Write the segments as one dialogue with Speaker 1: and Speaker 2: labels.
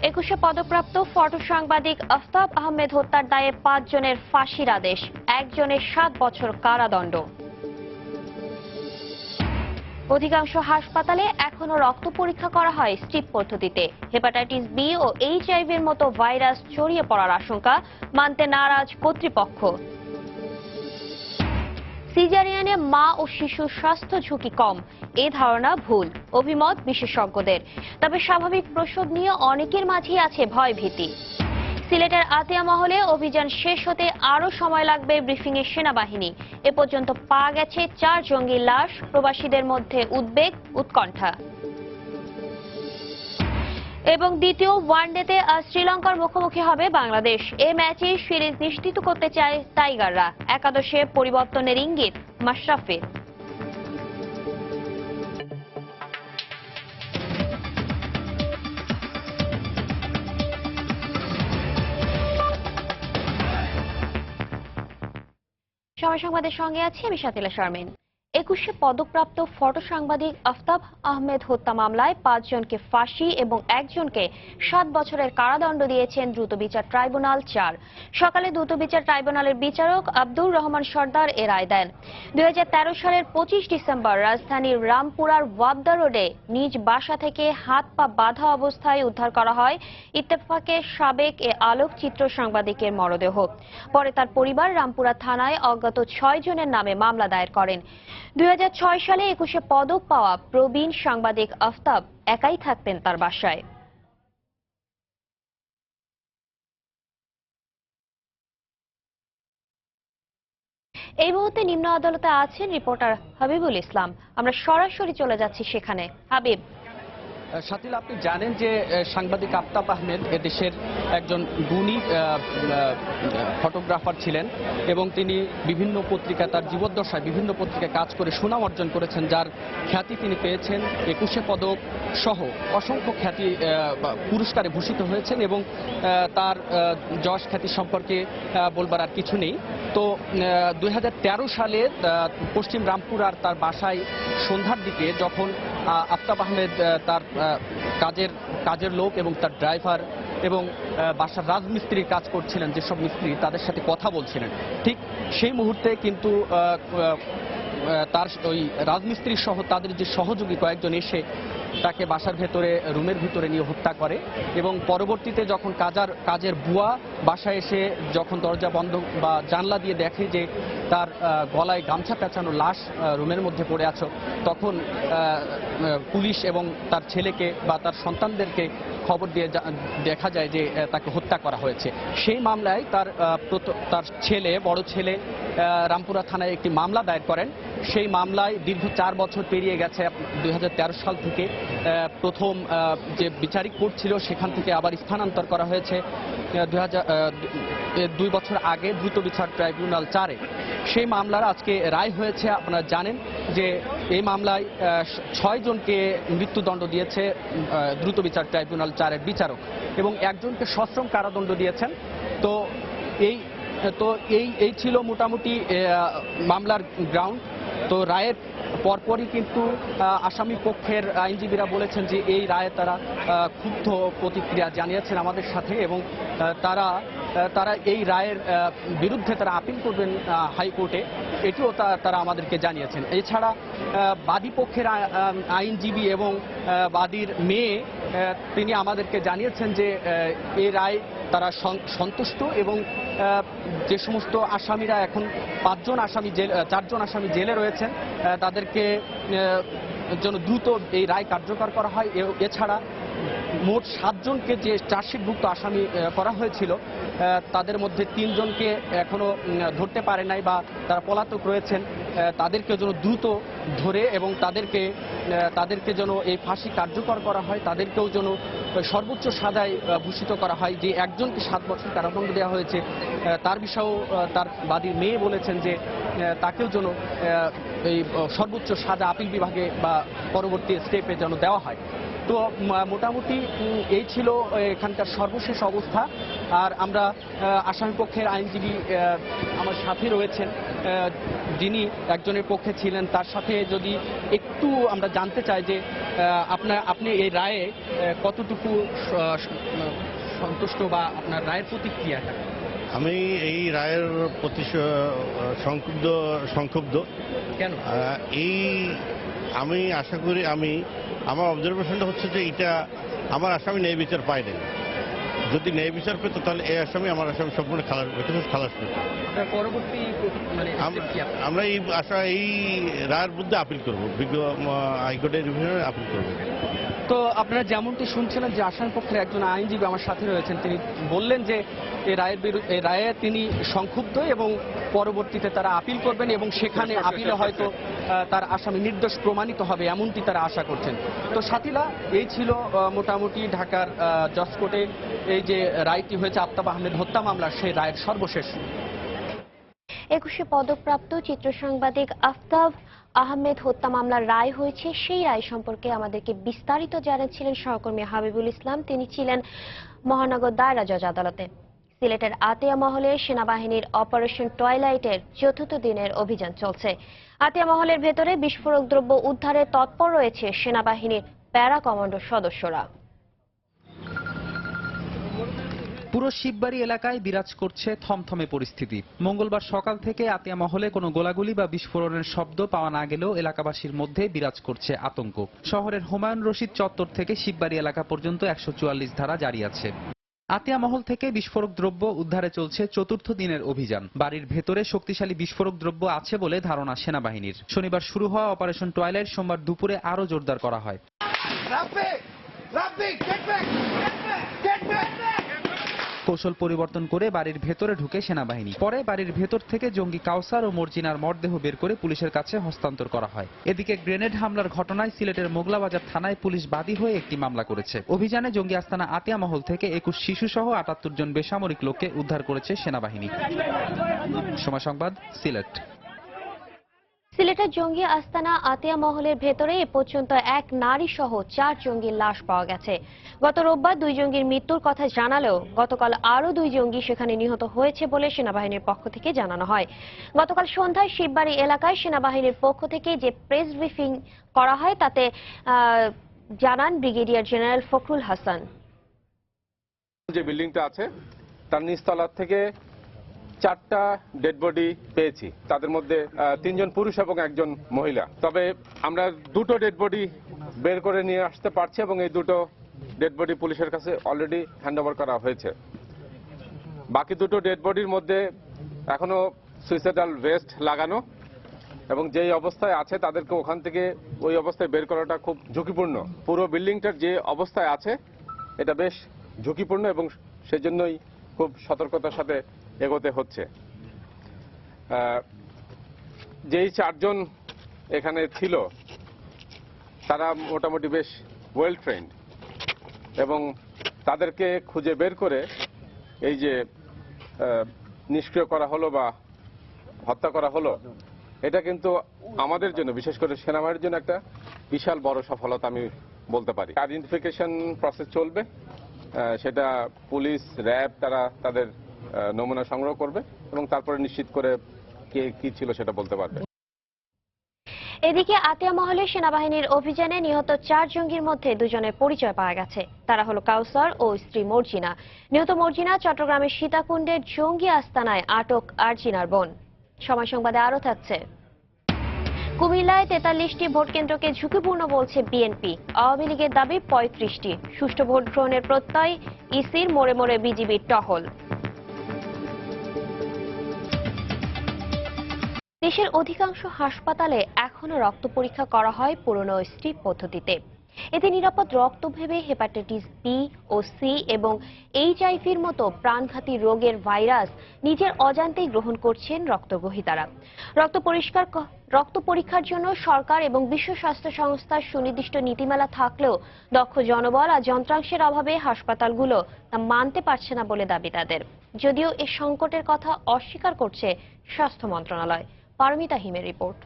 Speaker 1: 21 পদকপ্রাপ্ত photo সাংবাদিক আফতাব আহমেদ হত্যার দায়ে 5 জনের ফাঁসির আদেশ, একজনের 7 বছর কারাদণ্ড। অধিকাংশ হাসপাতালে এখনো রক্ত পরীক্ষা করা হয় স্ট্রিপ পদ্ধতিতে। হেপাটাইটিস বি ও এইচআইভির মতো ভাইরাস ছড়িয়ে পড়ার আশঙ্কা, মানতে নারাজ কর্তৃপক্ষ। সিজারিয়ানে মা ও শিশুর স্বাস্থ্য ঝুঁকি কম, এ ধারণা ভুল, অভিমত বিশেষজ্ঞদের। তবে স্বাভাবিক প্রসব নিয়ে অনেকের মাঝেই আছে ভয়ভীতি। সিলেটের আতিয়া মহলে অভিযান শেষ হতে আরও সময় লাগবে, ব্রিফিংয়ে সেনাবাহিনী। এ পর্যন্ত পাওয়া গেছে 4 জঙ্গির লাশ, প্রবাসীদের মধ্যে উদ্বেগ, উৎকণ্ঠা। এবং দ্বিতীয় ওয়ানডেতে আজ শ্রীলঙ্কার মুখোমুখি হবে বাংলাদেশ। এ ম্যাচে সিরিজ নিশ্চিত করতে চায় টাইগাররা। একাদশে পরিবর্তনের ইঙ্গিত মাশরাফির। সময় সংবাদের সঙ্গে আছি আমি শাতিলা শারমিন। 21 পদকপ্রাপ্ত ফটো সাংবাদিক আফতাব আহমেদ হত্যা মামলায় 5 জনকে ফাঁসি এবং একজনকে 7 বছরের কারাদণ্ড দিয়েছেন দ্রুত বিচার ট্রাইব্যুনাল 4। সকালে দ্রুত বিচার ট্রাইব্যুনালের বিচারক আব্দুর রহমান সর্দার এ রায় দেন। 2013 সালের 25 ডিসেম্বর রাজধানীর রামপুরার ওয়াবদা রোডে নিজ বাসা থেকে হাত পা বাঁধা অবস্থায় উদ্ধার করা হয় ইত্তেফাকের সাবেক এ আলোকচিত্র সাংবাদিকের মরদেহ। পরে তার পরিবার রামপুরা থানায় অজ্ঞাত 6 জনের নামে মামলা দায়ের করেন। 2006 সালে 21 পদক পাওয়া প্রবীণ সাংবাদিক আফতাব একাই থাকতেন তার বাসায়। এই মুহূর্তে নিম্ন আদালতে আছেন রিপোর্টার হাবিবুল ইসলাম। আমরা সরাসরি চলে যাচ্ছি সেখানে। হাবিব।
Speaker 2: শাতিল, আপনি জানেন যে সাংবাদিক আফতাব আহমেদ এদেশের একজন গুণী ফটোগ্রাফার ছিলেন এবং তিনি বিভিন্ন পত্রিকা, তার জীবদ্দশায় বিভিন্ন পত্রিকায় কাজ করে সুনাম অর্জন করেছেন, যার খ্যাতি তিনি পেয়েছেন। 21 পদক সহ অসংখ্য খ্যাতি পুরস্কারে ভূষিত হয়েছেন এবং তার যশ খ্যাতি সম্পর্কে বলবার আর কিছু নেই। তো 2013 সালে পশ্চিম রামপুরার তার বাসায় সন্ধ্যার দিকে যখন আফতাব আহমেদ তার কাজের লোক এবং তার ড্রাইভার এবং বাসার রাজমিস্ত্রির কাজ করছিলেন, যেসব মিস্ত্রি তাদের সাথে কথা বলছিলেন, ঠিক সেই মুহূর্তে কিন্তু তার ওই রাজমিস্ত্রি সহ তাদের যে সহযোগী কয়েকজন এসে তাকে বাসার ভেতরে, রুমের ভিতরে নিয়ে হত্যা করে এবং পরবর্তীতে যখন কাজের বুয়া বাসায় এসে যখন দরজা বন্ধ বা জানলা দিয়ে দেখে যে তার গলায় গামছা পেঁচানো লাশ রুমের মধ্যে পড়ে আছে, তখন পুলিশ এবং তার ছেলেকে বা তার সন্তানদেরকে খবর দিয়ে দেখা যায় যে তাকে হত্যা করা হয়েছে। সেই মামলায় তার ছেলে, বড় ছেলে রামপুরা থানায় একটি মামলা দায়ের করেন। সেই মামলায় দীর্ঘ 4 বছর পেরিয়ে গেছে। 2013 সাল থেকে প্রথম যে বিচারিক কোর্ট ছিল সেখান থেকে আবার স্থানান্তর করা হয়েছে 2 বছর আগে দ্রুত বিচার ট্রাইব্যুনাল 4-এ। সেই মামলার আজকে রায় হয়েছে। আপনারা জানেন যে এই মামলায় 6 জনকে মৃত্যুদণ্ড দিয়েছে দ্রুত বিচার ট্রাইব্যুনাল 4-এর বিচারক এবং একজনকে সশ্রম কারাদণ্ড দিয়েছেন। তো এই ছিল মোটামুটি মামলার গ্রাউন্ড। তো রায়ের পরপরই কিন্তু আসামি পক্ষের আইনজীবীরা বলেছেন যে এই রায়ে তারা ক্ষুব্ধ প্রতিক্রিয়া জানিয়েছেন আমাদের সাথে এবং তারা এই রায়ের বিরুদ্ধে তারা আপিল করবেন হাইকোর্টে, এটিও তারা আমাদেরকে জানিয়েছেন। এছাড়া বাদী পক্ষের আইনজীবী এবং বাদীর মেয়ে তিনি আমাদেরকে জানিয়েছেন যে এই রায় তারা সন্তুষ্ট এবং যে সমস্ত আসামিরা এখন 4 জন আসামি জেলে রয়েছেন তাদেরকে জন্য দ্রুত এই রায় কার্যকর করা হয়। এছাড়া মোট 7 জনকে যে চার্জশিটভুক্ত আসামি করা হয়েছিল তাদের মধ্যে 3 জনকে এখনো ধরতে পারে নাই বা তারা পলাতক রয়েছেন, তাদেরকে যেন দ্রুত ধরে এবং তাদেরকে যেন এই ফাঁসি কার্যকর করা হয়, তাদেরকেও যেন সর্বোচ্চ সাজায় ভূষিত করা হয়। যে একজনকে 7 বছর কারাদণ্ড দেওয়া হয়েছে তার বিষয়েও তার বাদীর মেয়ে বলেছেন যে তাকেও যেন এই সর্বোচ্চ সাজা আপিল বিভাগে বা পরবর্তী স্টেপে যেন দেওয়া হয়। তো মোটামুটি এই ছিল এখানকার সর্বশেষ অবস্থা। আর আমরা আসামিপক্ষের আইনজীবী আমার সাথে রয়েছেন, যিনি একজনের পক্ষে ছিলেন, তার সাথে যদি একটু আমরা জানতে চাই যে আপনি এই রায়ে কতটুকু সন্তুষ্ট বা আপনার রায়ের প্রতিক্রিয়াটা?
Speaker 3: আমি এই রায়ের প্রতি সংক্ষুব্ধ।
Speaker 2: কেন?
Speaker 3: এই আমি আশা করি আমার অবজারভেশনটা হচ্ছে যে এটা আমার আসামি ন্যায় বিচার পায় নাই। যদি ন্যায় বিচার পেত তাহলে এই আমার আসামি সম্পূর্ণ খালাস পেত।
Speaker 2: পরবর্তী
Speaker 3: আমরা এই রায়ের বিরুদ্ধে আপিল করব, হাইকোর্টের রিভিশনে আপিল করব।
Speaker 2: তো আপনারা যেমনটি শুনছিলেন যে আসামি পক্ষের একজন আইনজীবী আমার সাথে রয়েছেন, তিনি বললেন যে এই রায়ে তিনি সংক্ষুব্ধ এবং পরবর্তীতে তারা আপিল করবেন এবং সেখানে আপিলে হয়তো তার আসামি নির্দোষ প্রমাণিত হবে এমনটি তারা আশা করছেন। তো সাথীরা, এই ছিল মোটামুটি ঢাকার জজ কোর্টে এই যে রায়টি হয়েছে আফতাব আহমেদ হত্যা মামলার, সেই রায়ের সর্বশেষ।
Speaker 1: 21 পদকপ্রাপ্ত চিত্র সাংবাদিক আফতাব আহমেদ হত্যা মামলার রায় হয়েছে, সেই রায় সম্পর্কে আমাদেরকে বিস্তারিত জানাচ্ছিলেন সহকর্মী হাবিবুল ইসলাম। তিনি ছিলেন মহানগর দায়রা জজ আদালতে। সিলেটের আতিয়া মহলে সেনাবাহিনীর অপারেশন টয়লাইটের ৪র্থ দিনের অভিযান চলছে। আতিয়া মহলের ভেতরে বিস্ফোরক দ্রব্য উদ্ধারে তৎপর রয়েছে সেনাবাহিনীর প্যারা কমান্ডো সদস্যরা।
Speaker 4: পুরো শিববাড়ি এলাকায় বিরাজ করছে থমথমে পরিস্থিতি। মঙ্গলবার সকাল থেকে আতিয়া মহলে কোনো গোলাগুলি বা বিস্ফোরণের শব্দ পাওয়া না গেলেও এলাকাবাসীর মধ্যে বিরাজ করছে আতঙ্ক। শহরের হুমায়ুন রশিদ চত্বর থেকে শিববাড়ি এলাকা পর্যন্ত 144 ধারা জারি আছে। আতিয়া মহল থেকে বিস্ফোরক দ্রব্য উদ্ধারে চলছে ৪র্থ দিনের অভিযান। বাড়ির ভেতরে শক্তিশালী বিস্ফোরক দ্রব্য আছে বলে ধারণা সেনাবাহিনীর। শনিবার শুরু হওয়া অপারেশন টয়লাইট সোমবার দুপুরে আরও জোরদার করা হয়। কৌশল পরিবর্তন করে বাড়ির ভেতরে ঢুকে সেনাবাহিনী। পরে বাড়ির ভেতর থেকে জঙ্গি কাউসার ও মর্জিনার মরদেহ বের করে পুলিশের কাছে হস্তান্তর করা হয়। এদিকে গ্রেনেড হামলার ঘটনায় সিলেটের মোগলাবাজার থানায় পুলিশ বাদী হয়ে একটি মামলা করেছে। অভিযানে জঙ্গি আস্তানা আতিয়া মহল থেকে 21 শিশু সহ 78 জন বেসামরিক লোককে উদ্ধার করেছে সেনাবাহিনী। সময় সংবাদ, সিলেট।
Speaker 1: সিলেটের জঙ্গি আস্তানা আতিয়া মহলের ভেতরে এ পর্যন্ত এক নারী সহ 4 জঙ্গির লাশ পাওয়া গেছে। গত রোববার 2 জঙ্গির মৃত্যুর কথা জানালেও গতকাল আরও 2 জঙ্গি সেখানে নিহত হয়েছে বলে সেনাবাহিনীর পক্ষ থেকে জানানো হয়। গতকাল সন্ধ্যায় শিববাড়ি এলাকায় সেনাবাহিনীর পক্ষ থেকে যে প্রেস ব্রিফিং করা হয় তাতে জানান ব্রিগেডিয়ার জেনারেল ফখরুল হাসান।
Speaker 5: যে বিল্ডিংটা আছে তার নিচতলা থেকে 4টা ডেড বডি পেয়েছি, তাদের মধ্যে 3 জন পুরুষ এবং 1 জন মহিলা। তবে আমরা 2টো ডেড বডি বের করে নিয়ে আসতে পারছি এবং এই 2টো ডেড বডি পুলিশের কাছে অলরেডি হ্যান্ডওভার করা হয়েছে। বাকি 2টো ডেড বডির মধ্যে এখনো সুইসাইডাল ভেস্ট লাগানো এবং যেই অবস্থায় আছে তাদেরকে ওখান থেকে ওই অবস্থায় বের করাটা খুব ঝুঁকিপূর্ণ। পুরো বিল্ডিংটার যে অবস্থায় আছে এটা বেশ ঝুঁকিপূর্ণ এবং সেজন্যই খুব সতর্কতার সাথে এগোতে হচ্ছে। যেই 4 জন এখানে ছিল তারা মোটামুটি বেশ ওয়েল ট্রেন্ড এবং তাদেরকে খুঁজে বের করে এই যে নিষ্ক্রিয় করা হলো বা হত্যা করা হলো, এটা কিন্তু আমাদের জন্য, বিশেষ করে সেনাবাহিনীর জন্য একটা বিশাল বড় সফলতা আমি বলতে পারি। আইডেন্টিফিকেশন প্রসেস চলবে, সেটা পুলিশ, র্যাব তারা তাদের নমুনা সংগ্রহ করবে এবং তারপরে নিশ্চিত করে কে কি ছিল সেটা বলতে পারবে।
Speaker 1: এদিকে আতিয়া মহলে সেনাবাহিনীর অভিযানে নিহত 4 জঙ্গির মধ্যে 2 জনের পরিচয় পাওয়া গেছে। তারা হলো কাউসার ও স্ত্রী মর্জিনা। নিহত মর্জিনা চট্টগ্রামের সীতাকুণ্ডের জঙ্গি আস্তানায় আটক আরজিনার বোন। সময় সংবাদে আরও থাকছে। কুমিল্লায় 43টি ভোট কেন্দ্রকে ঝুঁকিপূর্ণ বলছে বিএনপি। আওয়ামী লীগের দাবি 35টি। সুষ্ঠু ভোট গ্রহণের প্রত্যয় ইসির, মোড়ে মোড়ে বিজিবির টহল। দেশের অধিকাংশ হাসপাতালে এখনো রক্ত পরীক্ষা করা হয় পুরনো স্ট্রিপ পদ্ধতিতে। এতে নিরাপদ রক্ত ভেবে হেপাটাইটিস বি ও সি এবং এইচআইভির মতো প্রাণঘাতী রোগের ভাইরাস নিজের অজান্তেই গ্রহণ করছেন রক্তগ্রহীতারা। রক্ত পরীক্ষার জন্য সরকার এবং বিশ্ব স্বাস্থ্য সংস্থার সুনির্দিষ্ট নীতিমালা থাকলেও দক্ষ জনবল আর যন্ত্রাংশের অভাবে হাসপাতালগুলো তা মানতে পারছে না বলে দাবি তাদের। যদিও এ সংকটের কথা অস্বীকার করছে স্বাস্থ্য মন্ত্রণালয়। পারমিতা হিমের রিপোর্ট।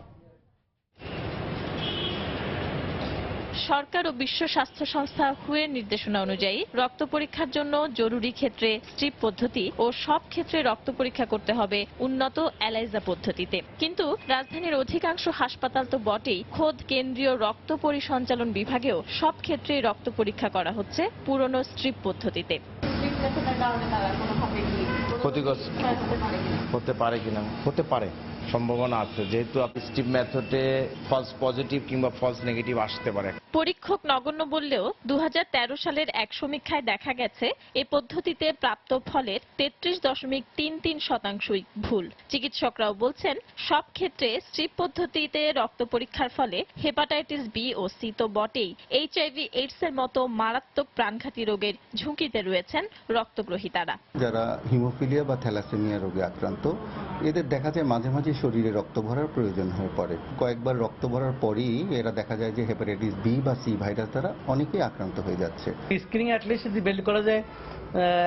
Speaker 6: সরকার ও বিশ্ব স্বাস্থ্য সংস্থা WHO এর নির্দেশনা অনুযায়ী রক্ত পরীক্ষার জন্য জরুরি ক্ষেত্রে স্ট্রিপ পদ্ধতি ও সব ক্ষেত্রে রক্ত পরীক্ষা করতে হবে উন্নত এলাইজা পদ্ধতিতে। কিন্তু রাজধানীর অধিকাংশ হাসপাতাল তো বটেই, খোদ কেন্দ্রীয় রক্ত পরিসঞ্চালন বিভাগেও সব ক্ষেত্রে রক্ত পরীক্ষা করা হচ্ছে পুরনো স্ট্রিপ পদ্ধতিতে।
Speaker 7: ক্ষতিগ্রস্ত হতে পারে কিনা, হতে পারে, সম্ভাবনা আছে, যেহেতু আপনি স্ট্রিপ মেথডে ফলস পজিটিভ কিংবা ফলস নেগেটিভ আসতে পারে।
Speaker 6: পরীক্ষক নগণ্য বললেও 2013 সালের এক সমীক্ষায় দেখা গেছে এই পদ্ধতিতে প্রাপ্ত ফলের 33.33% ভুল। চিকিৎসকরাও বলছেন সব ক্ষেত্রে স্ট্রিপ পদ্ধতিতে রক্ত পরীক্ষার ফলে হেপাটাইটিস বি ও সি তো বটেই, HIV/AIDS এর মতো মারাত্মক প্রাণঘাতী রোগের ঝুঁকিতে রয়েছেন রক্তগ্রহীতারা।
Speaker 8: যারা হিমোফিলিয়া বা থ্যালাসেমিয়া রোগে আক্রান্ত, এদের দেখা যায় মাঝে মাঝে শরীরে রক্ত ভরার প্রয়োজন হয়ে পড়ে। কয়েকবার রক্ত ভরার পরই এরা দেখা যায় যে হেপাটাইটিস বি বা সি ভাইরাস দ্বারা অনেকেই আক্রান্ত হয়ে যাচ্ছে।
Speaker 9: স্ক্রিনিং অ্যাটলিস্ট যদি বেল্ট করা যায়,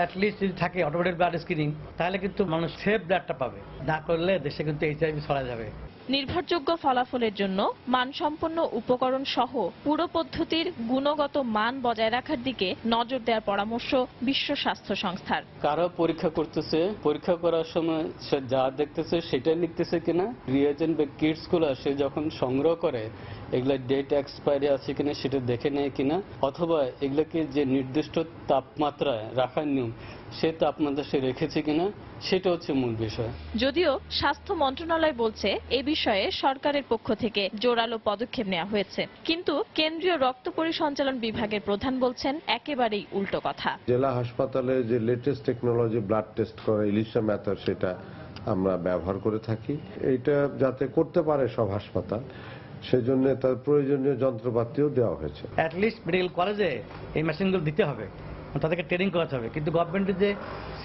Speaker 9: অ্যাটলিস্ট যদি থাকে অটোমেটেড ব্লাড স্ক্রিনিং, তাহলে কিন্তু মানুষ সেফ ব্লাডটা পাবে। না করলে দেশে কিন্তু HIV ছড়া যাবে।
Speaker 6: নির্ভরযোগ্য ফলাফলের জন্য মানসম্পন্ন উপকরণ সহ পুরো পদ্ধতির গুণগত মান বজায় রাখার দিকে নজর দেওয়ার পরামর্শ বিশ্ব স্বাস্থ্য সংস্থার।
Speaker 10: কারা পরীক্ষা করতেছে, পরীক্ষা করার সময় সে যা দেখতেছে সেটাই লিখতেছে কিনা, রিয়েজেন্ট বা কিটস গুলো সে যখন সংগ্রহ করে এগুলা ডেট এক্সপায়ারি আছে কিনা সেটা দেখে নেয় কিনা, অথবা এগুলোকে যে নির্দিষ্ট তাপমাত্রায় রাখার নিয়ম সে তাপমাত্রা সে রেখেছে কিনা, সেটা হচ্ছে মূল বিষয়।
Speaker 6: যদিও স্বাস্থ্য মন্ত্রণালয় বলছে এ বিষয়ে সরকারের পক্ষ থেকে জোরালো পদক্ষেপ নেওয়া হয়েছে, কিন্তু কেন্দ্রীয় রক্ত পরিসঞ্চালন বিভাগের প্রধান বলছেন একেবারেই উল্টো কথা।
Speaker 11: জেলা হাসপাতালে যে লেটেস্ট টেকনোলজি ব্লাড টেস্ট করা ইলিশা মেথড, সেটা আমরা ব্যবহার করে থাকি। এইটা যাতে করতে পারে সব হাসপাতাল, সেজন্য তার প্রয়োজনীয় যন্ত্রপাতিও দেওয়া হয়েছে।
Speaker 9: অ্যাটলিস্ট মেডিকেল কলেজে এই মেশিনগুলো দিতে হবে, তাদেরকে ট্রেনিং করাতে হবে। কিন্তু গভর্নমেন্টের যে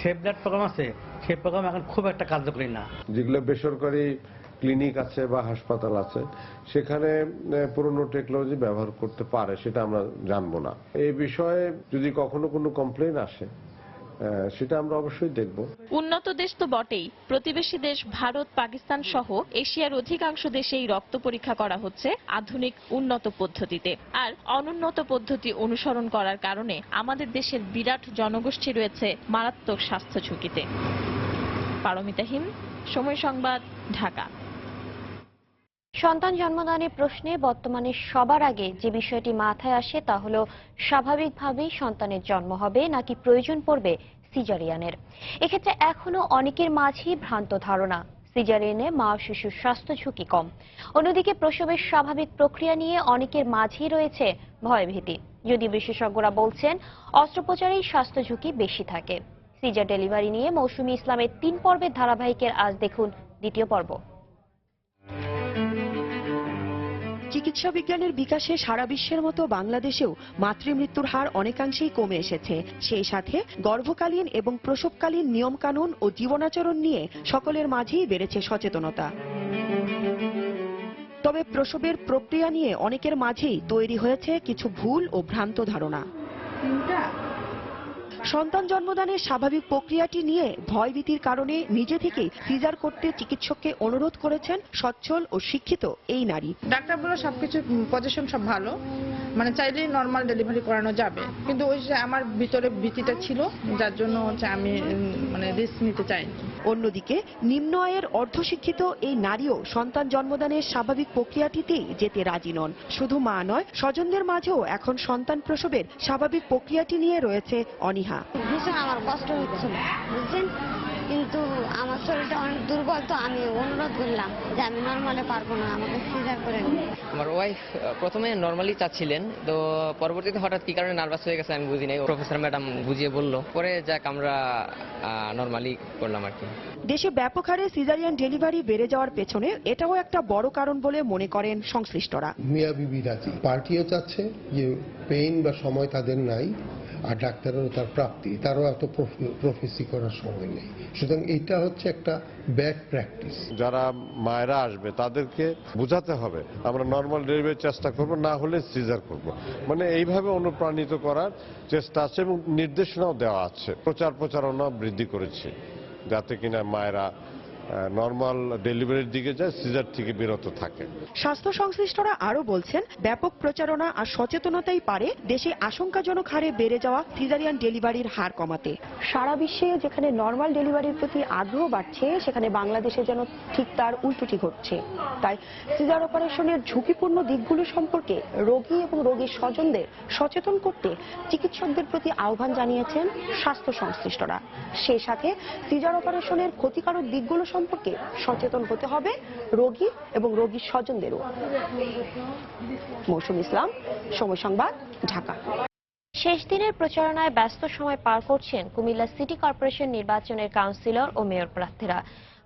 Speaker 9: সেফ ব্লাড প্রোগ্রাম আছে, সেই প্রোগ্রাম এখন খুব একটা কার্যকরী না। যেগুলো
Speaker 11: বেসরকারি ক্লিনিক আছে বা হাসপাতাল আছে, সেখানে পুরনো টেকনোলজি ব্যবহার করতে পারে, সেটা আমরা জানবো না। এই বিষয়ে যদি কখনো কোনো কমপ্লেইন আসে, সেটা আমরা অবশ্যই দেখব।
Speaker 6: উন্নত দেশ তো বটেই, প্রতিবেশী দেশ ভারত, পাকিস্তান সহ এশিয়ার অধিকাংশ দেশেই রক্ত পরীক্ষা করা হচ্ছে আধুনিক উন্নত পদ্ধতিতে। আর অনুন্নত পদ্ধতি অনুসরণ করার কারণে আমাদের দেশের বিরাট জনগোষ্ঠী রয়েছে মারাত্মক স্বাস্থ্য ঝুঁকিতে। পারমিতা হিম, সময় সংবাদ, ঢাকা।
Speaker 1: সন্তান জন্মদানের প্রশ্নে বর্তমানে সবার আগে যে বিষয়টি মাথায় আসে তা হলো স্বাভাবিকভাবেই সন্তানের জন্ম হবে নাকি প্রয়োজন পড়বে সিজারিয়ানের। এক্ষেত্রে এখনো অনেকের মাঝেই ভ্রান্ত ধারণা, সিজারিয়ানে মা ও শিশুর স্বাস্থ্য ঝুঁকি কম। অন্যদিকে প্রসবের স্বাভাবিক প্রক্রিয়া নিয়ে অনেকের মাঝেই রয়েছে ভয়ভীতি, যদিও বিশেষজ্ঞরা বলছেন অস্ত্রোপচারেই স্বাস্থ্য ঝুঁকি বেশি থাকে। সিজার ডেলিভারি নিয়ে মৌসুমী ইসলামের 3 পর্বের ধারাবাহিকের আজ দেখুন দ্বিতীয় পর্ব।
Speaker 12: চিকিৎসা বিজ্ঞানের বিকাশে সারা বিশ্বের মতো বাংলাদেশেও মাতৃমৃত্যুর হার অনেকাংশেই কমে এসেছে। সেই সাথে গর্ভকালীন এবং প্রসবকালীন নিয়মকানুন ও জীবনাচরণ নিয়ে সকলের মাঝেই বেড়েছে সচেতনতা। তবে প্রসবের প্রক্রিয়া নিয়ে অনেকের মাঝেই তৈরি হয়েছে কিছু ভুল ও ভ্রান্ত ধারণা। সন্তান জন্মদানের স্বাভাবিক প্রক্রিয়াটি নিয়ে ভয়ভীতির কারণে নিজে থেকেই সিজার করতে চিকিৎসককে অনুরোধ করেছেন সচ্ছল ও শিক্ষিত এই নারী।
Speaker 13: ডাক্তার বলে সবকিছু পজিশন সব ভালো, মানে চাইলেই নর্মাল ডেলিভারি করানো যাবে, কিন্তু ওই যে আমার ভিতরে ভীতিটা ছিল, যার জন্য আমি রিস্ক নিতে চাইনি।
Speaker 12: অন্যদিকে নিম্ন আয়ের অর্ধশিক্ষিত এই নারীও সন্তান জন্মদানের স্বাভাবিক প্রক্রিয়াটিতেই যেতে রাজি নন। শুধু মা নয়, স্বজনদের মাঝেও এখন সন্তান প্রসবের স্বাভাবিক প্রক্রিয়াটি নিয়ে রয়েছে অনীহা।
Speaker 14: ভীষণ আমার কষ্ট হচ্ছিল, বুঝছেন, কিন্তু আমার শরীরটা অনেক দুর্বল, তো আমি অনুরোধ করলাম যে আমি নর্মালে পারবো না, আমাকে সিজার করে দিন।
Speaker 15: আমার ওয়াইফ প্রথমে নর্মালি চাচ্ছিলেন, তো পরবর্তীতে হঠাৎ কি কারণে নার্ভাস হয়ে গেছে আমি বুঝি নাই। প্রফেসর ম্যাডাম বুঝিয়ে বললো, পরে যাক আমরা নর্মালি করলাম আর কি।
Speaker 12: দেশে ব্যাপক হারে সিজারিয়ান ডেলিভারি বেড়ে যাওয়ার পেছনে এটাও একটা বড় কারণ বলে মনে করেন সংশ্লিষ্টরা।
Speaker 16: মিয়া বিবি রাজি, পার্টিও চাচ্ছে যে পেইন বা সময় তাদের নাই, আর ডাক্তারেরও তার প্রাপ্তি, তারও এত প্রফেসি করার সময় নেই। সুতরাং এটা হচ্ছে একটা ব্যাড প্র্যাকটিস।
Speaker 11: যারা মায়েরা আসবে তাদেরকে বোঝাতে হবে আমরা নর্মাল ডেলিভারির চেষ্টা করব, না হলে সিজার করব। মানে এইভাবে অনুপ্রাণিত করার চেষ্টা আছে এবং নির্দেশনাও দেওয়া আছে। প্রচারণা বৃদ্ধি করেছে যাতে কিনা মায়েরা নর্মাল ডেলিভারির দিকে যায়, সিজার থেকে বিরত থাকে।
Speaker 12: স্বাস্থ্য সংশ্লিষ্টরা আরো বলছেন, ব্যাপক প্রচারণা আর সচেতনতাই পারে দেশে আশঙ্কাজনক হারে বেড়ে যাওয়া সিজারিয়ান ডেলিভারির হার কমাতে। সারা বিশ্বে যেখানে নর্মাল ডেলিভারির প্রতি আগ্রহ বাড়ছে, সেখানে বাংলাদেশে যেন ঠিক তার উল্টোটি ঘটছে। তাই সিজার অপারেশনের ঝুঁকিপূর্ণ দিকগুলো সম্পর্কে রোগী এবং রোগীর স্বজনদের সচেতন করতে চিকিৎসকদের প্রতি আহ্বান জানিয়েছেন স্বাস্থ্য সংশ্লিষ্টরা। সেই সাথে সিজার অপারেশনের ক্ষতিকারক দিকগুলো সম্পর্কে সচেতন হতে হবে রোগী এবং রোগীর স্বজনদেরও। মৌসুম ইসলাম, সময় সংবাদ, ঢাকা।
Speaker 1: শেষ দিনের প্রচারণায় ব্যস্ত সময় পার করছেন কুমিল্লা সিটি কর্পোরেশন নির্বাচনের কাউন্সিলর ও মেয়র প্রার্থীরা।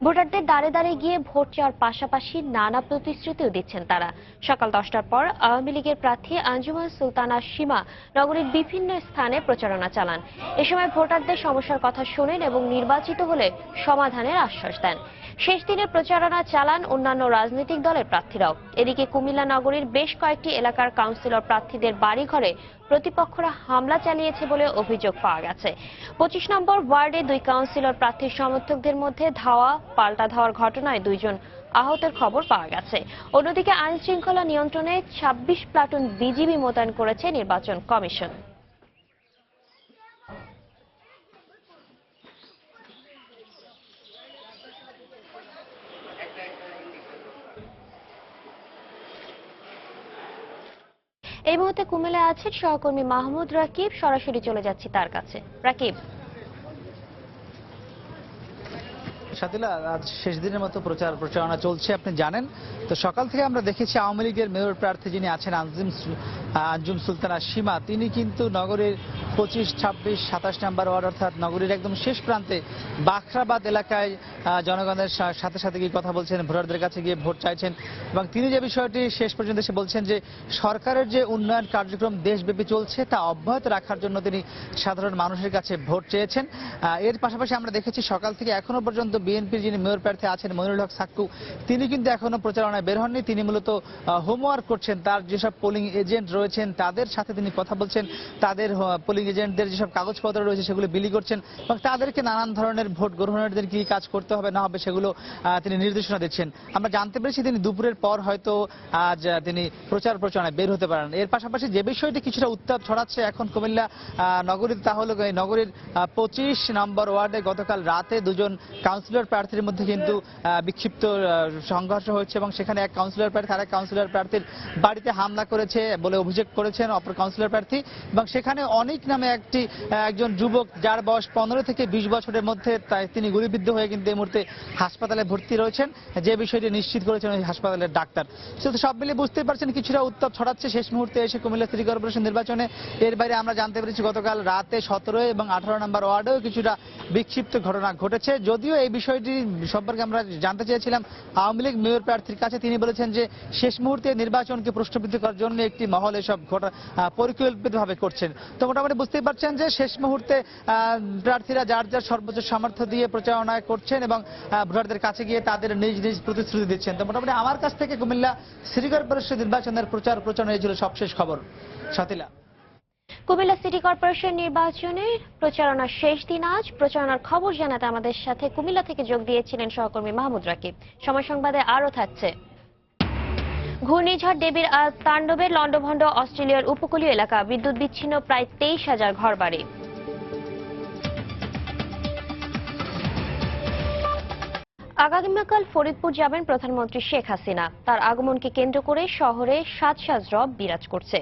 Speaker 1: ভোটারদের দাঁড়ে দাঁড়িয়ে গিয়ে ভোট চাওয়ার পাশাপাশি নানা প্রতিশ্রুতিও দিচ্ছেন তারা। সকাল 10টার পর আওয়ামী লীগের প্রার্থী আঞ্জুমান সুলতানা সীমা নগরীর বিভিন্ন স্থানে প্রচারণা চালান। এ সময় ভোটারদের সমস্যার কথা শোনেন এবং নির্বাচিত হলে সমাধানের আশ্বাস দেন। শেষ দিনের প্রচারণা চালান অন্যান্য রাজনৈতিক দলের প্রার্থীরাও। এদিকে কুমিল্লা নগরীর বেশ কয়েকটি এলাকার কাউন্সিলর প্রার্থীদের বাড়িঘরে প্রতিপক্ষরা হামলা চালিয়েছে বলে অভিযোগ পাওয়া গেছে। 25 নম্বর ওয়ার্ডে 2 কাউন্সিলর প্রার্থীর সমর্থকদের মধ্যে ধাওয়া পাল্টা ধাওয়ার ঘটনায় 2 জন আহতের খবর পাওয়া গেছে। অন্যদিকে আইন শৃঙ্খলা নিয়ন্ত্রণে 26 প্লাটুন বিজিবি মোতায়েন করেছে নির্বাচন কমিশন। এই মুহূর্তে কুমিল্লায় আছেন সহকর্মী মাহমুদ রাকিব, সরাসরি চলে যাচ্ছি তার কাছে। রাকিব,
Speaker 17: সাথিলা, আজ শেষ দিনের মতো প্রচারণা চলছে আপনি জানেন। তো সকাল থেকে আমরা দেখেছি আওয়ামী লীগের মেয়র প্রার্থী যিনি আছেন আঞ্জুম সুলতানা সীমা, তিনি কিন্তু নগরীর 25, 26, 27 নম্বর ওয়ার্ড অর্থাৎ নগরীর একদম শেষ প্রান্তে বাখরাবাদ এলাকায় জনগণের সাথে সাথে গিয়ে কথা বলছেন, ভোটারদের কাছে গিয়ে ভোট চাইছেন। এবং তিনি যে বিষয়টি শেষ পর্যন্ত এসে বলছেন যে সরকারের যে উন্নয়ন কার্যক্রম দেশব্যাপী চলছে তা অব্যাহত রাখার জন্য তিনি সাধারণ মানুষের কাছে ভোট চেয়েছেন। এর পাশাপাশি আমরা দেখেছি সকাল থেকে এখনো পর্যন্ত বিএনপির যিনি মেয়র প্রার্থী আছেন মইনুল হক সাক্কু, তিনি কিন্তু এখনো প্রচারণায় বের হননি। তিনি মূলত হোমওয়ার্ক করছেন, তার যেসব পোলিং এজেন্ট রয়েছেন তাদের সাথে তিনি কথা বলছেন, তাদের পোলিং এজেন্টদের যেসব কাগজপত্র রয়েছে সেগুলো বিলি করছেন এবং তাদেরকে নানান ধরনের ভোট গ্রহণের কি কাজ করতে হবে না হবে সেগুলো তিনি নির্দেশনা দিচ্ছেন। আমরা জানতে পেরেছি তিনি দুপুরের পর হয়তো আজ তিনি প্রচারণায় বের হতে পারেন। এর পাশাপাশি যে বিষয়টি কিছুটা উত্তাপ ছড়াচ্ছে এখন কুমিল্লা নগরীতে, তা হলো নগরীর 25 নম্বর ওয়ার্ডে গতকাল রাতে 2 জন কাউন্সিলর প্রার্থীর মধ্যে কিন্তু বিক্ষিপ্ত সংঘর্ষ হয়েছে এবং সেখানে এক কাউন্সিলর প্রার্থী আরেক কাউন্সিলর প্রার্থীর বাড়িতে হামলা করেছে বলে অভিযোগ করেছেন অপর কাউন্সিলর প্রার্থী। এবং সেখানে অনেক নামে একজন যুবক যার বয়স 15 থেকে 20 বছরের মধ্যে, তাই তিনি গুলিবিদ্ধ হয়ে কিন্তু এই মুহূর্তে হাসপাতালে ভর্তি রয়েছেন, যে বিষয়টি নিশ্চিত করেছেন ওই হাসপাতালের ডাক্তার। শুধু সব মিলিয়ে বুঝতেই পারছেন কিছুটা উত্তাপ ছড়াচ্ছে শেষ মুহূর্তে এসে কুমিল্লা সিটি কর্পোরেশন নির্বাচনে। এর বাইরে আমরা জানতে পেরেছি গতকাল রাতে 17 এবং 18 নম্বর ওয়ার্ডেও কিছুটা বিক্ষিপ্ত ঘটনা ঘটেছে। যদিও এই বিষয়টি সম্পর্কে আমরা জানতে চেয়েছিলাম আওয়ামী লীগ মেয়র প্রার্থীর কাছে, তিনি বলেছেন যে শেষ মুহূর্তে নির্বাচনকে প্রশ্নবিদ্ধ করার জন্য একটি মহল এসব পরিকল্পিতভাবে করছেন। তো মোটামুটি বুঝতেই পারছেন যে শেষ মুহূর্তে প্রার্থীরা যার যার সর্বোচ্চ সামর্থ্য দিয়ে প্রচারণা করছেন এবং ভোটারদের কাছে গিয়ে তাদের নিজ নিজ প্রতিশ্রুতি দিচ্ছেন। তো মোটামুটি আমার কাছ থেকে কুমিল্লা সিটি কর্পোরেশন নির্বাচনের প্রচারণা ছিল সবশেষ খবর। সাথিলা,
Speaker 1: কুমিল্লা সিটি কর্পোরেশন নির্বাচনের প্রচারণার শেষ দিন আজ। প্রচারণার খবর জানাতে আমাদের সাথে কুমিল্লা থেকে যোগ দিয়েছিলেন সহকর্মী মাহমুদ রাকিব। সময় সংবাদে আরও থাকছে, ঘূর্ণিঝড় ডেবির তাণ্ডবে লন্ডভন্ড অস্ট্রেলিয়ার উপকূলীয় এলাকা, বিদ্যুৎ বিচ্ছিন্ন প্রায় 23,000 ঘরবাড়ি। আগামীকাল ফরিদপুর যাবেন প্রধানমন্ত্রী শেখ হাসিনা। তার আগমনকে কেন্দ্র করে শহরে সাজ রব বিরাজ করছে।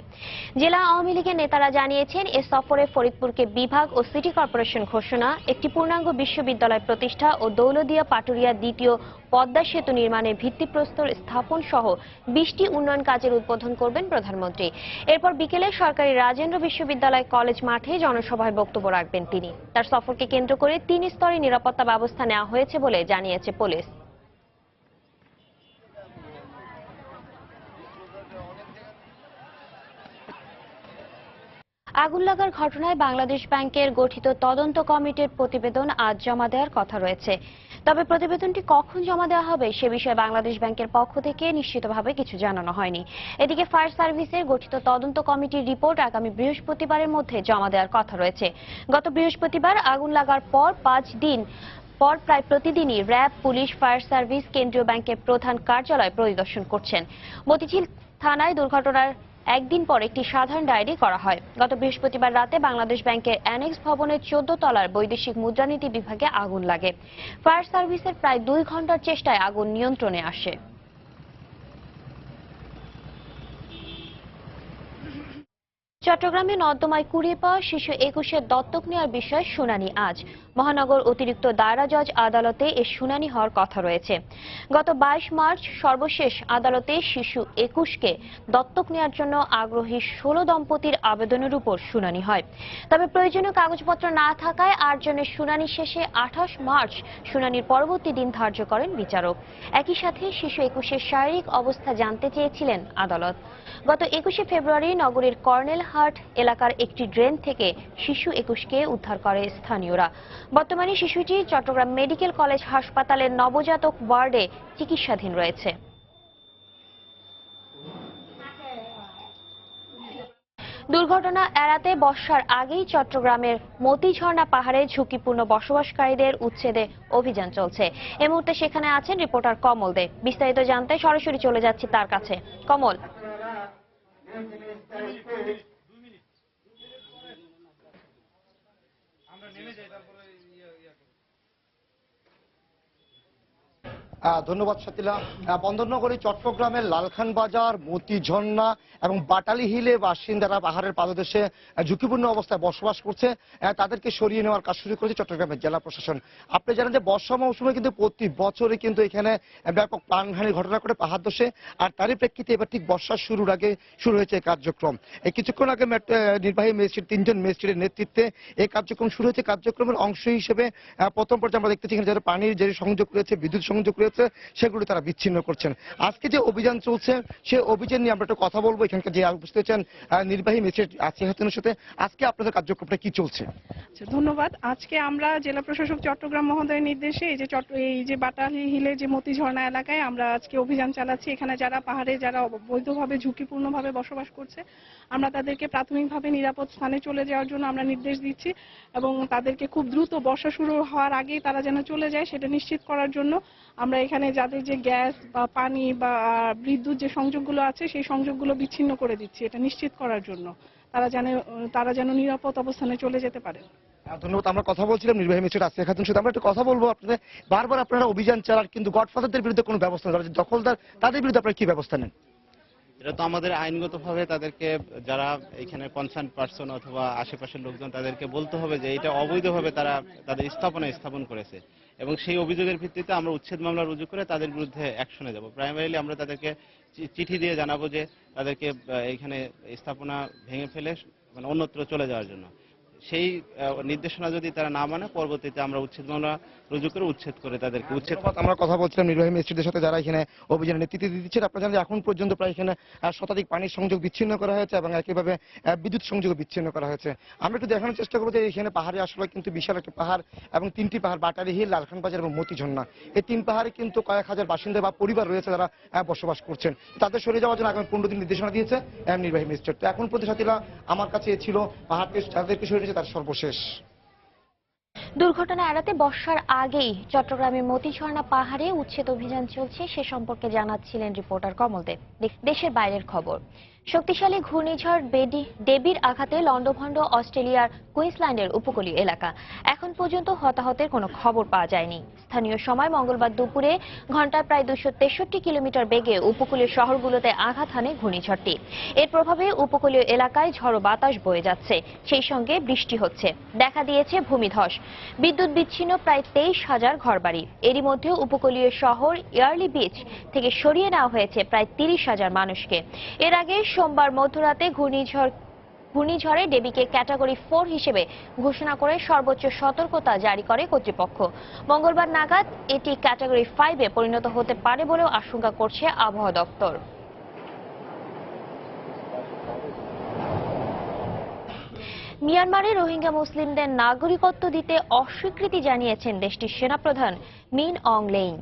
Speaker 1: জেলা আওয়ামী লীগের নেতারা জানিয়েছেন এ সফরে ফরিদপুরকে বিভাগ ও সিটি কর্পোরেশন ঘোষণা, একটি পূর্ণাঙ্গ বিশ্ববিদ্যালয় প্রতিষ্ঠা ও দৌলদিয়া পাটুরিয়া দ্বিতীয় পদ্মা সেতু নির্মাণের ভিত্তিপ্রস্তর স্থাপন সহ 20টি উন্নয়ন কাজের উদ্বোধন করবেন প্রধানমন্ত্রী। এরপর বিকেলে সরকারি রাজেন্দ্র বিশ্ববিদ্যালয় কলেজ মাঠে জনসভায় বক্তব্য রাখবেন তিনি। তার সফরকে কেন্দ্র করে 3 স্তরে নিরাপত্তা ব্যবস্থা নেওয়া হয়েছে বলে জানিয়েছে পুলিশ। আগুন লাগার ঘটনায় বাংলাদেশ ব্যাংকের গঠিত তদন্ত কমিটির প্রতিবেদন আজ জমা দেওয়ার কথা রয়েছে। তবে প্রতিবেদনটি কখন জমা দেওয়া হবে সে বিষয়ে বাংলাদেশ ব্যাংকের পক্ষ থেকে নিশ্চিতভাবে কিছু জানানো হয়নি। এদিকে ফায়ার সার্ভিসের গঠিত তদন্ত কমিটির রিপোর্ট আগামী বৃহস্পতিবারের মধ্যে জমা দেওয়ার কথা রয়েছে। গত বৃহস্পতিবার আগুন লাগার পর 5 দিন পর প্রায় প্রতিদিনই র্যাব, পুলিশ, ফায়ার সার্ভিস, কেন্দ্রীয় ব্যাংকের প্রধান কার্যালয় পরিদর্শন করছেন। মতিঝিল থানায় দুর্ঘটনার একদিন পর একটি সাধারণ ডায়েরি করা হয়। গত বৃহস্পতিবার রাতে বাংলাদেশ ব্যাংকের অ্যানেক্স ভবনের 14 তলার বৈদেশিক মুদ্রানীতি বিভাগে আগুন লাগে। ফায়ার সার্ভিসের প্রায় 2 ঘন্টার চেষ্টায় আগুন নিয়ন্ত্রণে আসে। চট্টগ্রামে নর্দমায় কুড়িয়ে পাওয়া শিশু 21-এর দত্তক নেওয়ার বিষয়ে শুনানি আজ। মহানগর অতিরিক্ত দায়রা জজ আদালতে এর শুনানি হওয়ার কথা রয়েছে। গত 22 মার্চ সর্বশেষ আদালতে শিশু 21কে দত্তক নেওয়ার জন্য আগ্রহী 16 দম্পতির আবেদনের উপর শুনানি হয়। তবে প্রয়োজনীয় কাগজপত্র না থাকায় 8 জনের শুনানি শেষে 28 মার্চ শুনানির পরবর্তী দিন ধার্য করেন বিচারক। একই সাথে শিশু 21-এর শারীরিক অবস্থা জানতে চেয়েছিলেন আদালত। গত 21শে ফেব্রুয়ারি নগরীর কর্নেল হাট এলাকার একটি ড্রেন থেকে শিশু 21কে উদ্ধার করে স্থানীয়রা। বর্তমানে শিশুটি চট্টগ্রাম মেডিকেল কলেজ হাসপাতালের নবজাতক ওয়ার্ডে চিকিৎসাধীন রয়েছে। দুর্ঘটনা এড়াতে বর্ষার আগেই চট্টগ্রামের মতিঝর্ণা পাহাড়ে ঝুঁকিপূর্ণ বসবাসকারীদের উচ্ছেদে অভিযান চলছে। এই মুহূর্তে সেখানে আছেন রিপোর্টার কমল দে। বিস্তারিত জানতে সরাসরি চলে যাচ্ছি তার কাছে। কমল,
Speaker 18: ধন্যবাদ শাতিলা। বন্দরনগরী চট্টগ্রামের লালখান বাজার, মতিঝর্ণা এবং বাটালি হিলে বাসিন্দারা পাহাড়ের পাদদেশে ঝুঁকিপূর্ণ অবস্থায় বসবাস করছে, তাদেরকে সরিয়ে নেওয়ার কাজ শুরু করেছে চট্টগ্রামের জেলা প্রশাসন। আপনি জানেন যে বর্ষা মৌসুমে কিন্তু প্রতি বছরই কিন্তু এখানে ব্যাপক প্রাণহানির ঘটনা ঘটে পাহাড় দোষে, আর তারই প্রেক্ষিতে এবার ঠিক বর্ষার শুরুর আগে শুরু হয়েছে এই কার্যক্রম। এই কিছুক্ষণ আগে নির্বাহী ম্যাজিস্ট্রেট 3 জন ম্যাজিস্ট্রেটের নেতৃত্বে এই কার্যক্রম শুরু হয়েছে। কার্যক্রমের অংশ হিসেবে প্রথম পর্যায়ে আমরা দেখতেছি এখানে যারা পানির যে সংযোগ রয়েছে, বিদ্যুৎ সংযোগ রয়েছে, সেগুলো তারা বিচ্ছিন্ন করছেন। আজকে যে অভিযান চলছে সেই অভিযান নিয়ে আমরা একটু কথা বলবো। এখানকার যে উপস্থিত হচ্ছেন নির্বাহী ম্যাজিস্ট্রেট আসিয়া খাতুনের সাথে, আজকে আপনাদের কার্যক্রমটা কি চলছে?
Speaker 19: ধন্যবাদ। আজকে আমরা জেলা প্রশাসক চট্টগ্রাম মহোদয়ের নির্দেশে এই যে বাটালি হিলে যে মতিঝর্ণা এলাকায় আমরা আজকে অভিযান চালাচ্ছি। এখানে যারা পাহাড়ে যারা বৈধভাবে ঝুঁকিপূর্ণভাবে বসবাস করছে, আমরা তাদেরকে প্রাথমিকভাবে নিরাপদ স্থানে চলে যাওয়ার জন্য আমরা নির্দেশ দিচ্ছি এবং তাদেরকে খুব দ্রুত বর্ষা শুরু হওয়ার আগেই তারা যেন চলে যায় সেটা নিশ্চিত করার জন্য আমরা এখানে যাদের যে গ্যাস বা পানি বা বিদ্যুৎ যে সংযোগগুলো আছে সেই সংযোগগুলো বিচ্ছিন্ন করে দিচ্ছি, এটা নিশ্চিত করার জন্য তারা যেন নিরাপদ অবস্থানে চলে যেতে পারে।
Speaker 18: ধন্যবাদ। আমরা কথা বলছিলাম নির্বাহী ম্যাজিস্ট্রেট আসিয়া খাতুনের সাথে। আমরা একটু কথা বলবো আপনাদের, বারবার আপনারা অভিযান চালান কিন্তু গডফাদারদের বিরুদ্ধে কোনো ব্যবস্থা নেন, দখলদার তাদের বিরুদ্ধে আপনারা কি ব্যবস্থা নেন?
Speaker 20: এটা তো আমাদের আইনগতভাবে তাদেরকে, যারা এখানে কনসার্ন পার্সন অথবা আশেপাশের লোকজন, তাদেরকে বলতে হবে যে এটা অবৈধভাবে তারা তাদের স্থাপন করেছে এবং সেই অভিযোগের ভিত্তিতে আমরা উচ্ছেদ মামলা রুজু করে তাদের বিরুদ্ধে অ্যাকশনে যাব। প্রাইমারিলি আমরা তাদেরকে চিঠি দিয়ে জানাবো যে তাদেরকে এখানে স্থাপনা ভেঙে ফেলে মানে অন্যত্র চলে যাওয়ার জন্য। সেই নির্দেশনা যদি তারা না মানে পরবর্তীতে আমরা উচ্ছেদ মামলা রুজু করে উচ্ছেদ করে তাদেরকে উচ্ছেদ।
Speaker 18: আমরা কথা বলছিলাম নির্বাহী ম্যাজিস্ট্রেটের সাথে যারা এখানে অভিযানের নেতৃত্ব দিচ্ছেন। আপনারা জানেন যে এখন পর্যন্ত প্রায় এখানে শতাধিক পানির সংযোগ বিচ্ছিন্ন করা হয়েছে এবং একইভাবে বিদ্যুৎ সংযোগ বিচ্ছিন্ন করা হয়েছে। আমরা একটু দেখানোর চেষ্টা করবো যে এখানে পাহাড়ে আসলে কিন্তু বিশাল একটা পাহাড় এবং 3টি পাহাড়, বাটালি হিল, লালখান বাজার এবং মতিঝর্ণা। এই 3 পাহাড়ে কিন্তু কয়েক হাজার বাসিন্দা বা পরিবার রয়েছে যারা বসবাস করছেন। তাদের সরে যাওয়ার জন্য আগামী 15 দিন নির্দেশনা দিয়েছে নির্বাহী ম্যাজিস্ট্রেট। তো এখন পর্যন্ত সাথীরা আমার কাছে ছিল পাহাড়কে যাদেরকে সরে দিয়েছে তার সর্বশেষ।
Speaker 1: দুর্ঘটনা এড়াতে বর্ষার আগেই চট্টগ্রামের মতিঝর্ণা পাহাড়ে উচ্ছেদ অভিযান চলছে, সে সম্পর্কে জানাচ্ছিলেন রিপোর্টার কমল দে। দেশের বাইরের খবর। শক্তিশালী ঘূর্ণিঝড় ডেবির আঘাতে লন্ডভন্ড অস্ট্রেলিয়ার কুইন্সল্যান্ডের উপকূলীয় এলাকা। এখন পর্যন্ত হতাহতের কোনো খবর পাওয়া যায়নি। স্থানীয় সময় মঙ্গলবার দুপুরে ঘন্টায় প্রায় 263 কিলোমিটার বেগে উপকূলীয় শহরগুলোতে আঘাত হানে ঘূর্ণিঝড়টি। এর প্রভাবে উপকূলীয় এলাকায় ঝড়ো বাতাস বয়ে যাচ্ছে, সেই সঙ্গে বৃষ্টি হচ্ছে। দেখা দিয়েছে ভূমিধস, বিদ্যুৎ বিচ্ছিন্ন প্রায় 23,000 ঘরবাড়ি। এরই মধ্যে উপকূলীয় শহর ইয়ার্লি বিচ থেকে সরিয়ে নেওয়া হয়েছে প্রায় 30,000 মানুষকে। এর আগে সোমবার মধ্যরাতে ঘূর্ণিঝড়ে ডেবিকে ক্যাটাগরি 4 হিসেবে ঘোষণা করে সর্বোচ্চ সতর্কতা জারি করে কর্তৃপক্ষ। মঙ্গলবার নাগাদ এটি ক্যাটাগরি 5-এ পরিণত হতে পারে বলেও আশঙ্কা করছে আবহাওয়া দপ্তর। মিয়ানমারে রোহিঙ্গা মুসলিমদের নাগরিকত্ব দিতে অস্বীকৃতি জানিয়েছেন দেশটির সেনাপ্রধান মিন অং লেইং।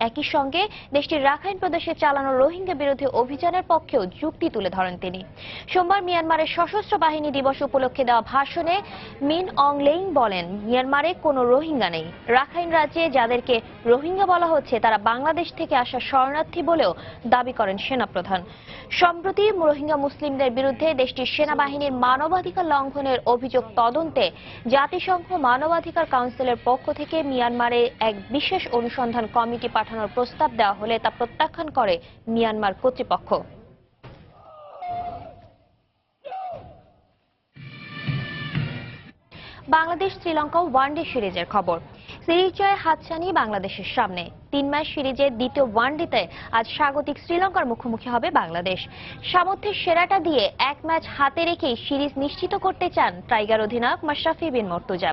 Speaker 1: একই সঙ্গে দেশটির রাখাইন প্রদেশে চালানো রোহিঙ্গা বিরোধী অভিযানের পক্ষেও যুক্তি তুলে ধরেন তিনি। সোমবার মিয়ানমারের সশস্ত্র বাহিনী দিবস উপলক্ষে দেওয়া ভাষণে মিন অং লেইং বলেন, মিয়ানমারে কোনো রোহিঙ্গা নেই। রাখাইন রাজ্যে যাদেরকে রোহিঙ্গা বলা হচ্ছে তারা বাংলাদেশ থেকে আসা শরণার্থী বলেও দাবি করেন সেনাপ্রধান। সম্প্রতি রোহিঙ্গা মুসলিমদের বিরুদ্ধে দেশটির সেনাবাহিনীর মানবাধিকার লঙ্ঘনের অভিযোগ তদন্তে জাতিসংঘ মানবাধিকার কাউন্সিলের পক্ষ থেকে মিয়ানমারে এক বিশেষ অনুসন্ধান কমিটি পাঠানোর প্রস্তাব দেওয়া হলে তা প্রত্যাখ্যান করে মিয়ানমার কর্তৃপক্ষ। বাংলাদেশ শ্রীলঙ্কা ওয়ানডে সিরিজের খবর। সিরিজ জয়ের হাতছানি বাংলাদেশের সামনে। 3 ম্যাচ সিরিজের দ্বিতীয় ওয়ানডেতে আজ স্বাগতিক শ্রীলঙ্কার মুখোমুখি হবে বাংলাদেশ। সামর্থ্যের সেরাটা দিয়ে এক ম্যাচ হাতে রেখেই সিরিজ নিশ্চিত করতে চান টাইগার অধিনায়ক মাশরাফি বিন মর্তুজা।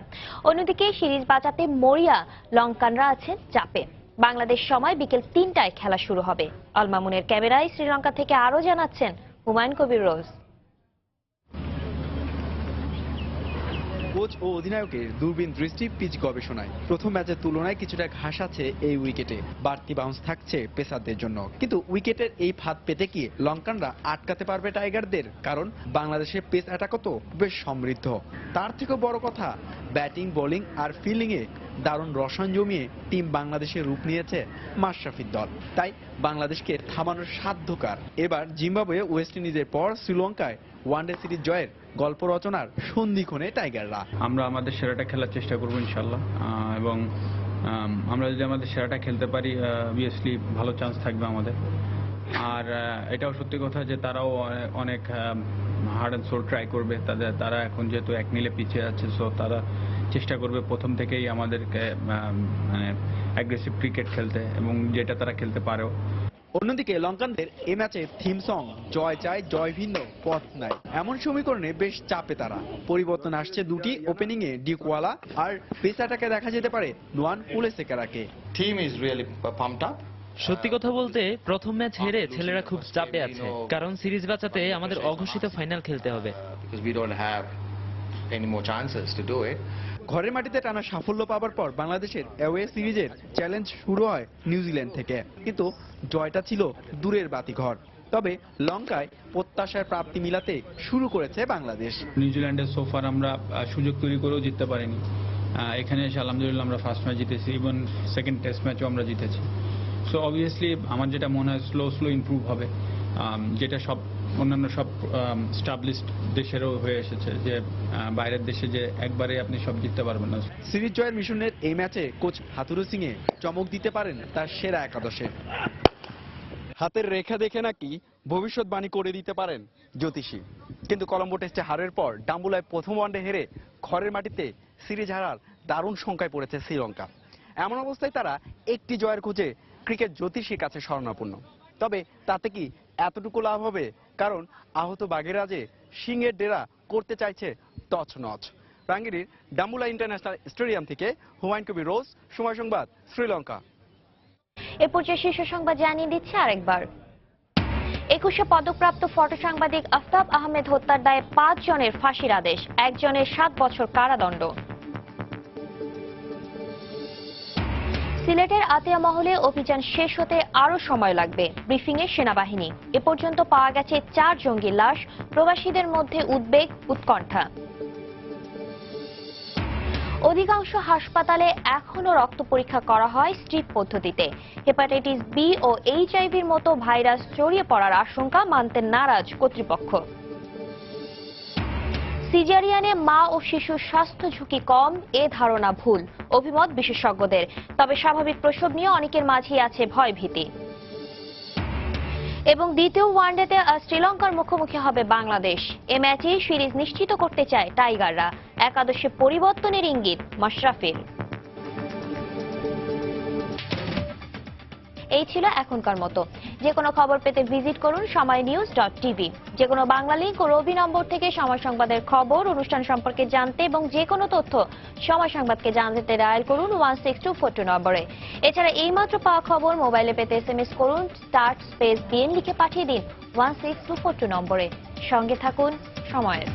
Speaker 1: অন্যদিকে সিরিজ বাঁচাতে মরিয়া লঙ্কানরা আছেন চাপে। বাংলাদেশ সময় বিকেল 3টায় খেলা শুরু হবে। আল মামুনের ক্যামেরায় শ্রীলঙ্কা থেকে আরও জানাচ্ছেন হুমায়ুন কবির রোজ।
Speaker 21: কোচ ও অধিনায়কের দূরবীন দৃষ্টি পিচ গবেষণায় প্রথম ম্যাচের তুলনায় কিছুটা ঘাস আছে এই উইকেটে। বাড়তি বাউন্স থাকছে পেসারদের জন্য, কিন্তু উইকেটের এই ফাঁদ পেতে কি লঙ্কানরা আটকাতে পারবে টাইগারদের? কারণ বাংলাদেশের পেস অ্যাটাকও তো বেশ সমৃদ্ধ। তার থেকেও বড় কথা, ব্যাটিং বোলিং আর ফিল্ডিংয়ে দারুণ রসায়ন জমিয়ে টিম বাংলাদেশের রূপ নিয়েছে মাশরাফির দল। তাই বাংলাদেশকে থামানোর সাধ্যকার। এবার জিম্বাবুয়ে, ওয়েস্ট ইন্ডিজের পর শ্রীলঙ্কায় ওয়ানডে সিরিজ জয়ের গল্প রচনার সন্ধিক্ষণে টাইগাররা।
Speaker 22: আমরা আমাদের সেরাটা খেলার চেষ্টা করবো ইনশাল্লাহ, এবং আমরা যদি আমাদের সেরাটা খেলতে পারি অবভিয়াসলি ভালো চান্স থাকবে আমাদের। আর এটাও সত্যি কথা যে তারাও অনেক হার্ড অ্যান্ড সোল ট্রাই করবে। তারা এখন যেহেতু 1-0 পিছিয়ে আছে, সো তারা চেষ্টা করবে প্রথম থেকেই আমাদেরকে মানে অ্যাগ্রেসিভ ক্রিকেট খেলতে, এবং যেটা তারা খেলতে পারেও।
Speaker 21: অন্যদিকে লঙ্কানদের এ ম্যাচে থিম সং জয় চায় জয় ভিন্ন পথ নাই, এমন সমীকরণে বেশ চাপে তারা। পরিবর্তন আসছে দুটি, ওপেনিংয়ে ডিকওয়ালা আর পেস অ্যাটাকে দেখা যেতে পারে নোয়ান কুলেসেকারাকে।
Speaker 7: Team is really pumped up.
Speaker 23: সত্যি কথা বলতে প্রথম ম্যাচ হেরে ছেলেরা খুব চাপে আছে, কারণ সিরিজ বাঁচাতে আমাদের অঘোষিত ফাইনাল খেলতে হবে।
Speaker 21: ঘরের মাটিতে টানা সাফল্য পাওয়ার পর বাংলাদেশের অ্যাওয়ে সিরিজের চ্যালেঞ্জ শুরু হয় নিউজিল্যান্ড থেকে, কিন্তু জয়টা ছিল দূরের বাতিঘর। তবে লঙ্কায় প্রত্যাশার প্রাপ্তি মিলাতে শুরু করেছে বাংলাদেশ।
Speaker 22: নিউজিল্যান্ডের সোফার আমরা সুযোগ তৈরি করেও জিততে পারিনি। এখানে এসে আলহামদুলিল্লাহ আমরা ফার্স্ট ম্যাচ জিতেছি, ইভেন সেকেন্ড টেস্ট ম্যাচও আমরা জিতেছি। সো অবভিয়াসলি আমার যেটা মনে হয় স্লো ইমপ্রুভ হবে, যেটা সব অন্যান্য সব স্টাবলিশড দেশেরও হয়ে এসেছে, যে বাইরের দেশে যে একবারে আপনি সব জিততে পারবেন না।
Speaker 21: সিরিজ জয়ের মিশনের এই ম্যাচে কোচ হাতুরু সিং এ চমক দিতে পারেন তার সেরা একাদশে। হাতের রেখা দেখে নাকি ভবিষ্যৎবাণী করে দিতে পারেন জ্যোতিষী। কিন্তু কলম্বো টেস্টে হারের পর ডাম্বুলায় প্রথম ওয়ানডে হেরে ঘরের মাটিতে সিরিজ হারার দারুণ শঙ্কায় পড়েছে শ্রীলঙ্কা। এমন অবস্থায় তারা একটি জয়ের খোঁজে ক্রিকেট জ্যোতিষীর কাছে শরণাপন্ন। তবে তাতে কি এতটুকু লাভ হবে? কারণ আহত বাঘেরা যে সিংহের ডেরা করতে চাইছে তছনছ। রাঙ্গিরির ডাম্বুলা ইন্টারন্যাশনাল স্টেডিয়াম থেকে হুমায়ুন কবির রোজ, সময় সংবাদ, শ্রীলঙ্কা।
Speaker 1: এ পর্যায়ে শীর্ষ সংবাদ জানিয়ে দিচ্ছে আরেকবার। 21শে পদকপ্রাপ্ত ফটো সাংবাদিক আফতাব আহমেদ হত্যার দায়ে 5 জনের ফাঁসির আদেশ, 1 জনের 7 বছর কারাদণ্ড। সিলেটের আতিয়া মহলে অভিযান শেষ হতে আরো সময় লাগবে, ব্রিফিংয়ে সেনাবাহিনী। এ পর্যন্ত পাওয়া গেছে 4 জঙ্গির লাশ, প্রবাসীদের মধ্যে উদ্বেগ, উৎকণ্ঠা। অধিকাংশ হাসপাতালে এখনো রক্ত পরীক্ষা করা হয় স্ট্রিপ পদ্ধতিতে। হেপাটাইটিস বি ও HIV-র মতো ভাইরাস ছড়িয়ে পড়ার আশঙ্কা মানতে নারাজ কর্তৃপক্ষ। সিজারিয়ানে মা ও শিশুর স্বাস্থ্য ঝুঁকি কম, এ ধারণা ভুল, অভিমত বিশেষজ্ঞদের। তবে স্বাভাবিক প্রসব নিয়ে অনেকের মাঝেই আছে ভয়ভীতি। এবং দ্বিতীয় ওয়ানডেতে আজ শ্রীলঙ্কার মুখোমুখি হবে বাংলাদেশ। এ ম্যাচে সিরিজ নিশ্চিত করতে চায় টাইগাররা। একাদশে পরিবর্তনের ইঙ্গিত মাশরাফির। এই ছিল এখনকার মতো। যে কোনো খবর পেতে ভিজিট করুন সময়নিউজ.tv। যে কোনো বাংলা লিংক ও রবি নম্বর থেকে সময় সংবাদের খবর, অনুষ্ঠান সম্পর্কে জানতে এবং যে কোনো তথ্য সময় সংবাদকে জানতে ডায়াল করুন 16242 নম্বরে। এছাড়া এইমাত্র পাওয়া খবর মোবাইলে পেতে SMS করুন *দিয়ে লিখে পাঠিয়ে দিন 16242 নম্বরে। সঙ্গে থাকুন সময়ের।